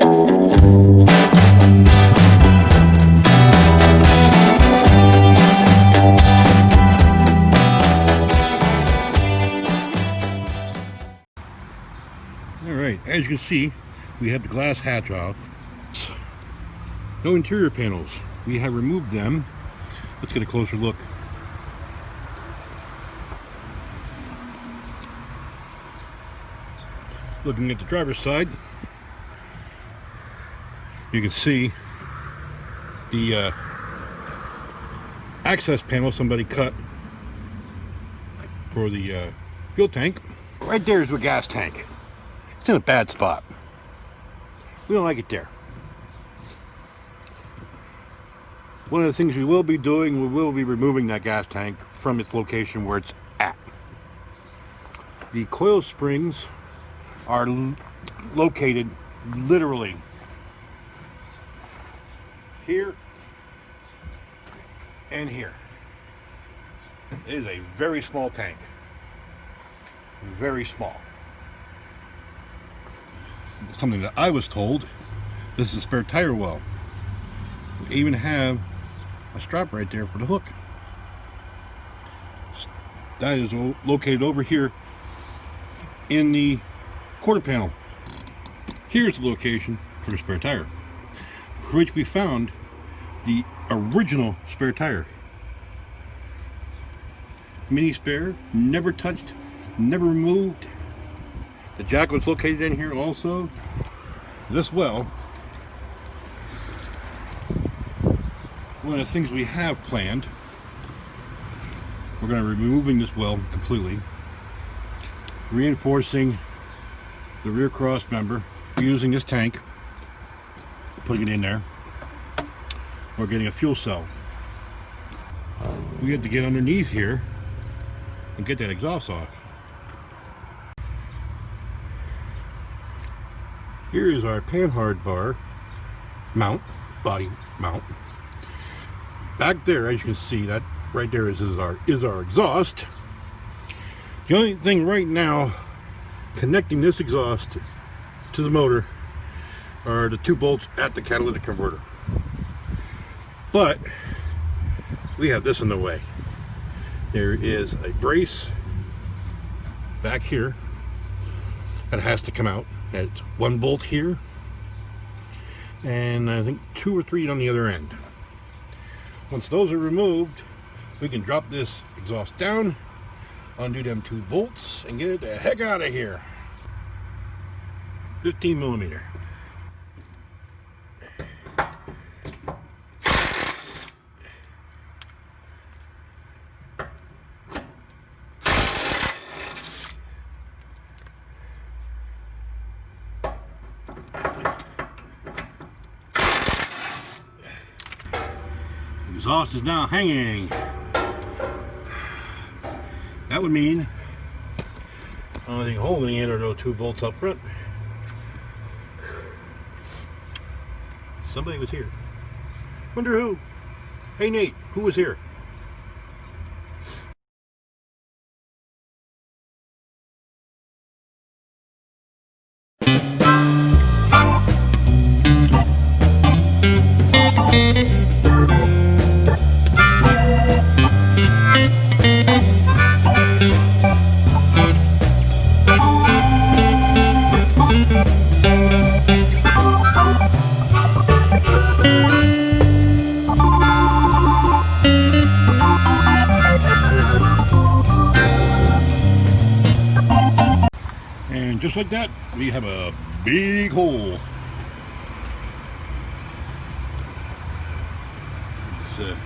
Alright, as you can see, we have the glass hatch off. No interior panels. We have removed them. Let's get a closer look. Looking at the driver's side, you can see the access panel somebody cut for the fuel tank. Right there is a gas tank. It's in a bad spot. We don't like it there. One of the things we will be doing, we will be removing that gas tank from its location where it's at. The coil springs are located literally here and here. It is a very small tank. Very small. Something that I was told, this is a spare tire well. We even have a strap right there for the hook. That is located over here in the quarter panel. Here's the location for the spare tire, for which we found the original spare tire. Mini spare, never touched, never removed. The jack was located in here also. This well, one of the things we have planned, we're going to be removing this well completely, reinforcing the rear cross member using this tank, putting it in there. We're getting a fuel cell. We have to get underneath here and get that exhaust off. Here is our panhard bar mount, body mount. Back there, as you can see, that right there is our exhaust. The only thing right now connecting this exhaust to the motor are the 2 bolts at the catalytic converter. But we have this in the way. There is a brace back here that has to come out. It's 1 bolt here, and I think 2 or 3 on the other end. Once those are removed, we can drop this exhaust down, undo them 2 bolts, and get it the heck out of here. 15 millimeter. Exhaust is now hanging. That would mean the only thing holding it are those 2 bolts up front. Somebody was here. Wonder who? Hey Nate, who was here? And just like that, we have a big hole. The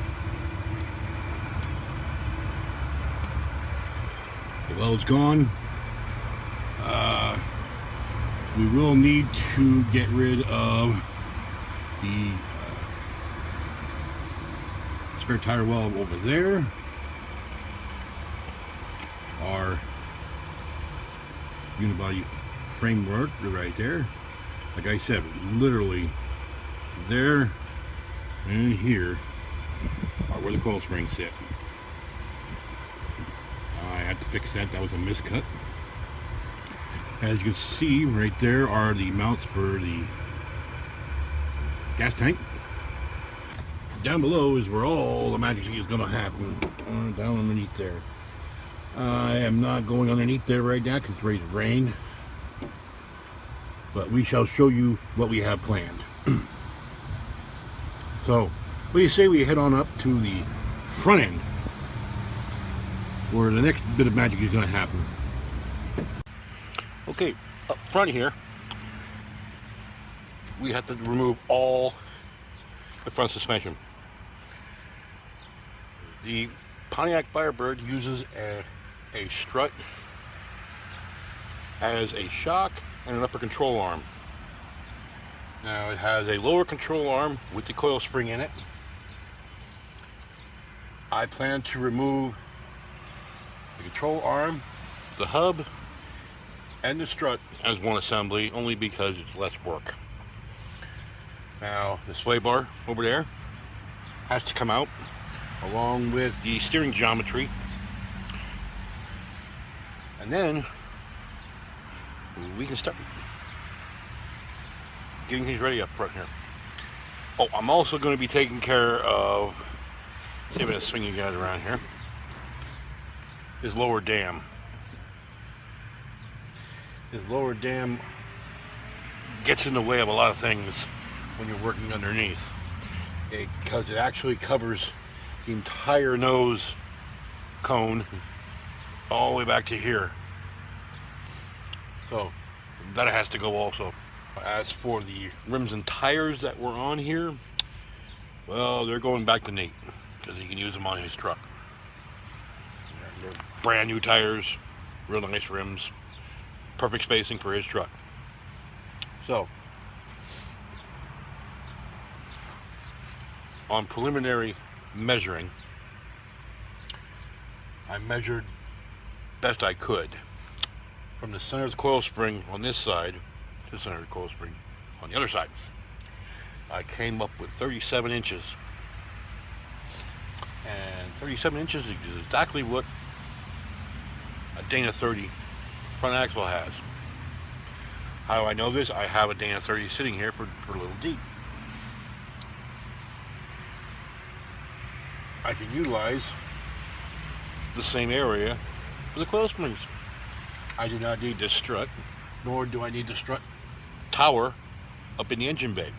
well is gone. We will need to get rid of the spare tire well over there. Our unibody framework right there. Like I said, literally there and here are where the coil springs sit. I had to fix that. That was a miscut. As you can see, right there are the mounts for the gas tank. Down below is where all the magic is going to happen. Down underneath there. I am not going underneath there right now because it's ready to rain. But we shall show you what we have planned. So, what do you say we head on up to the front end, where the next bit of magic is going to happen. Okay, up front here, we have to remove all the front suspension. The Pontiac Firebird uses a strut as a shock and an upper control arm. Now it has a lower control arm with the coil spring in it. I plan to remove the control arm, the hub, and the strut as one assembly, only because it's less work. Now the sway bar over there has to come out along with the steering geometry, and then we can start getting things ready up front here. Oh, I'm also going to be taking care of, see if I'm going to swing you guys around here, this lower dam. This lower dam gets in the way of a lot of things when you're working underneath, because it actually covers the entire nose cone all the way back to here. So that has to go also. As for the rims and tires that were on here, well, they're going back to Nate because he can use them on his truck. They're brand new tires, real nice rims, perfect spacing for his truck. So, on preliminary measuring, I measured best I could from the center of the coil spring on this side to the center of the coil spring on the other side. I came up with 37 inches. And 37 inches is exactly what a Dana 30 front axle has. How do I know this? I have a Dana 30 sitting here for a little deep. I can utilize the same area for the coil springs. I do not need this strut, nor do I need the strut tower up in the engine bay.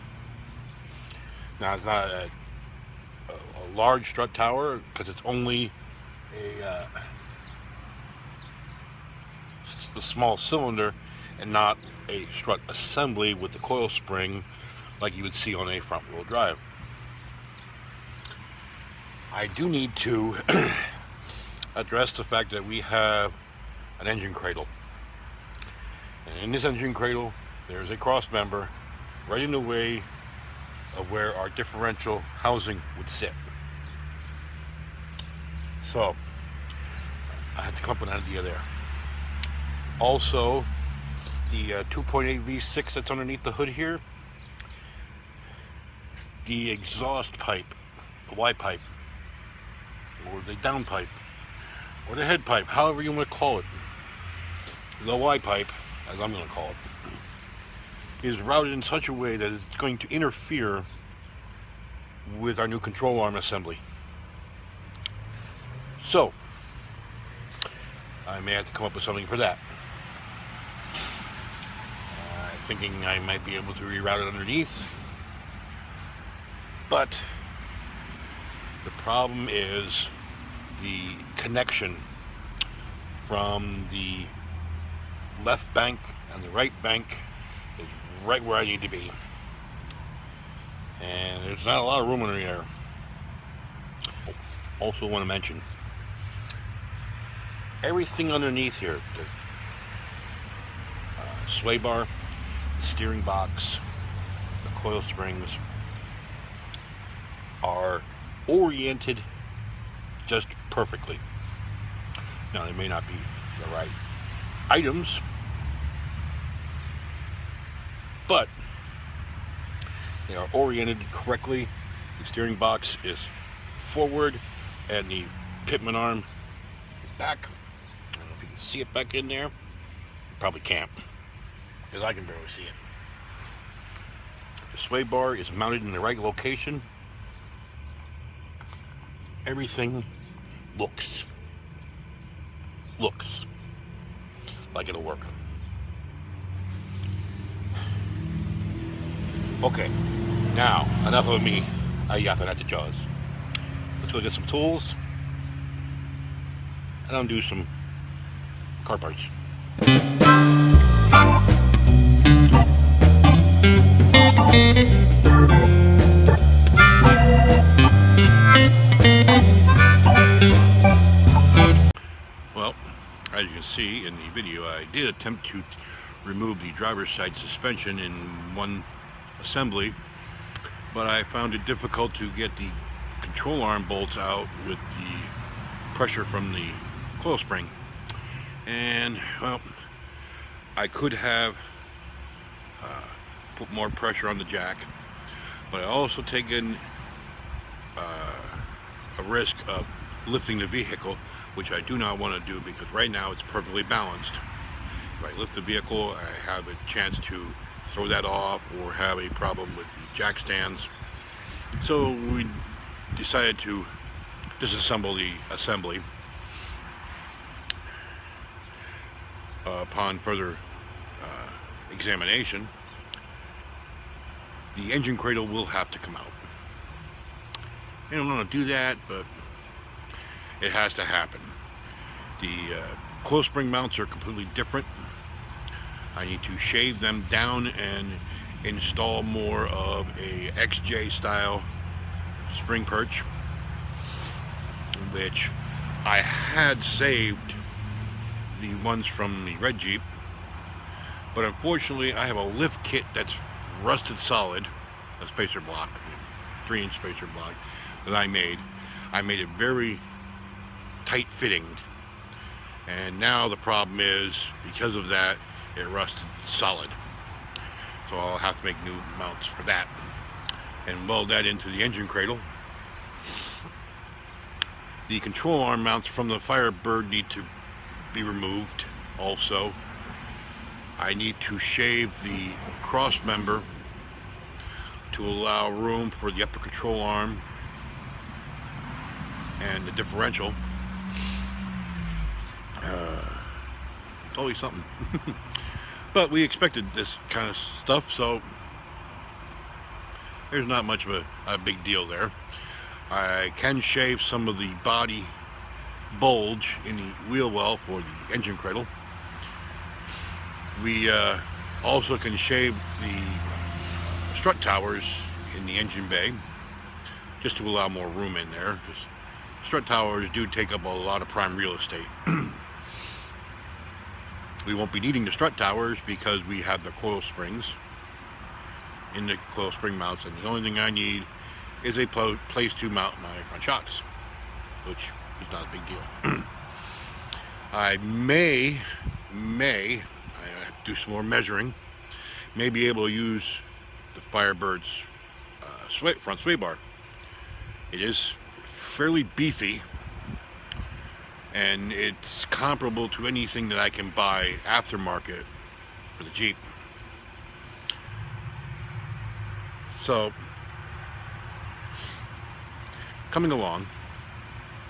Now it's not a large strut tower because it's only a small cylinder and not a strut assembly with the coil spring like you would see on a front wheel drive. I do need to address the fact that we have an engine cradle, and in this engine cradle there's a cross member right in the way of where our differential housing would sit. So I had to come up with an idea there. Also, the 2.8 V6 that's underneath the hood here, the exhaust pipe, the Y pipe, or the down pipe, or the head pipe, however you want to call it, the Y pipe, as I'm going to call it, is routed in such a way that it's going to interfere with our new control arm assembly. So I may have to come up with something for that. Thinking I might be able to reroute it underneath, but the problem is the connection from the left bank and the right bank is right where I need to be, and there's not a lot of room under there. Also want to mention everything underneath here, the sway bar, steering box, the coil springs are oriented just perfectly. Now they may not be the right items, but they are oriented correctly. The steering box is forward and the pitman arm is back. I don't know if you can see it back in there. You probably can't, because I can barely see it. The sway bar is mounted in the right location, everything looks like it'll work. Okay, now enough of me yapping at the jaws. Let's go get some tools and undo some car parts. Well, as you can see in the video, I did attempt to remove the driver's side suspension in one assembly, but I found it difficult to get the control arm bolts out with the pressure from the coil spring. And well, I could have put more pressure on the jack, but I also taken a risk of lifting the vehicle, which I do not want to do because right now it's perfectly balanced. If I lift the vehicle, I have a chance to throw that off or have a problem with the jack stands. So we decided to disassemble the assembly. Upon further examination, the engine cradle will have to come out. I don't want to do that, but it has to happen. The coil spring mounts are completely different. I need to shave them down and install more of a XJ style spring perch, which I had saved the ones from the red Jeep, but unfortunately I have a lift kit that's rusted solid, a spacer block, 3-inch spacer block that I made. I made it very tight fitting, and now the problem is because of that it rusted solid, so I'll have to make new mounts for that and weld that into the engine cradle. The control arm mounts from the Firebird need to be removed also. I need to shave the cross member to allow room for the upper control arm and the differential. It's always something. But we expected this kind of stuff, so there's not much of a big deal there. I can shave some of the body bulge in the wheel well for the engine cradle. We also can shave the strut towers in the engine bay just to allow more room in there, because strut towers do take up a lot of prime real estate. We won't be needing the strut towers because we have the coil springs in the coil spring mounts, and the only thing I need is a place to mount my front shocks, which is not a big deal. I may do some more measuring, may be able to use the Firebird's front sway bar. It is fairly beefy, and it's comparable to anything that I can buy aftermarket for the Jeep. So, coming along.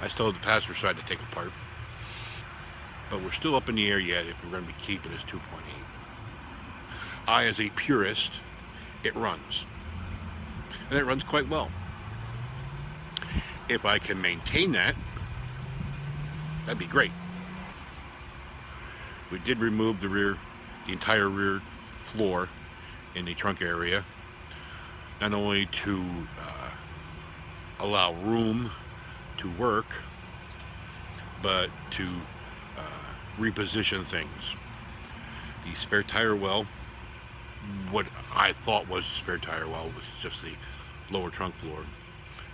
I still have the passenger side to take apart, but we're still up in the air yet if we're going to be keeping this 2.8. As a purist, it runs, and it runs quite well. If I can maintain that, that'd be great. We did remove the entire rear floor in the trunk area, not only to allow room to work, but to reposition things. The spare tire well, what I thought was the spare tire well was just the lower trunk floor,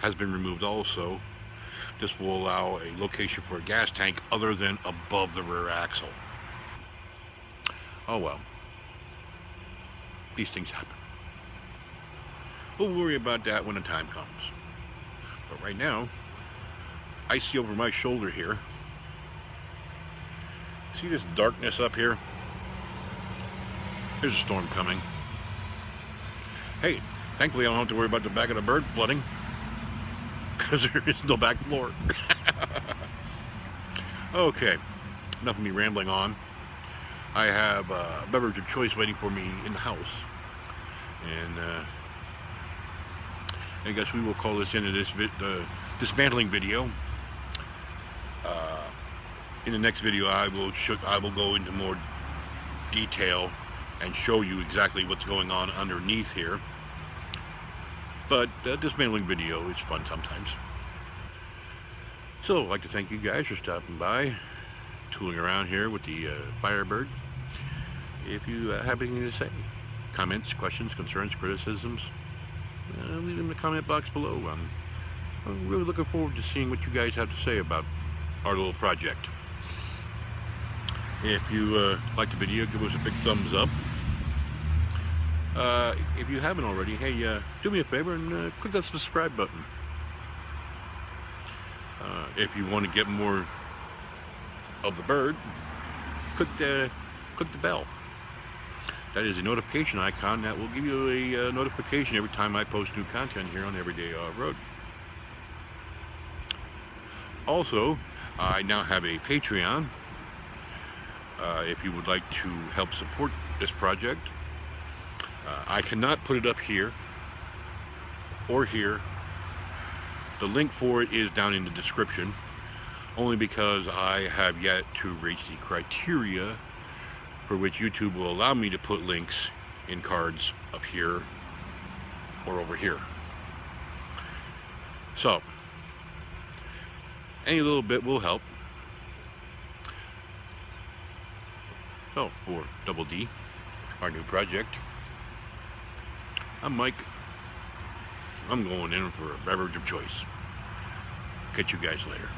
has been removed also. This will allow a location for a gas tank other than above the rear axle. Oh well, these things happen. We'll worry about that when the time comes. But right now, I see over my shoulder here, see this darkness up here? There's a storm coming. Hey, Thankfully, I don't have to worry about the back of the bird flooding, because there is no back floor. Okay, enough of me rambling on. I have a beverage of choice waiting for me in the house. And I guess we will call this into this dismantling video. In the next video, I will go into more detail and show you exactly what's going on underneath here. But dismantling video is fun sometimes. So I'd like to thank you guys for stopping by, tooling around here with the Firebird. If you have anything to say, comments, questions, concerns, criticisms, leave them in the comment box below. I'm really looking forward to seeing what you guys have to say about our little project. If you like the video, give us a big thumbs up. If you haven't already, hey, do me a favor and click that subscribe button. If you want to get more of the bird, click the bell. That is a notification icon that will give you a notification every time I post new content here on Everyday Off-Road. Also, I now have a Patreon. If you would like to help support this project, I cannot put it up here or here. The link for it is down in the description, only because I have yet to reach the criteria for which YouTube will allow me to put links in cards up here or over here. So, any little bit will help. So, for Double D, our new project, I'm Mike. I'm going in for a beverage of choice. Catch you guys later.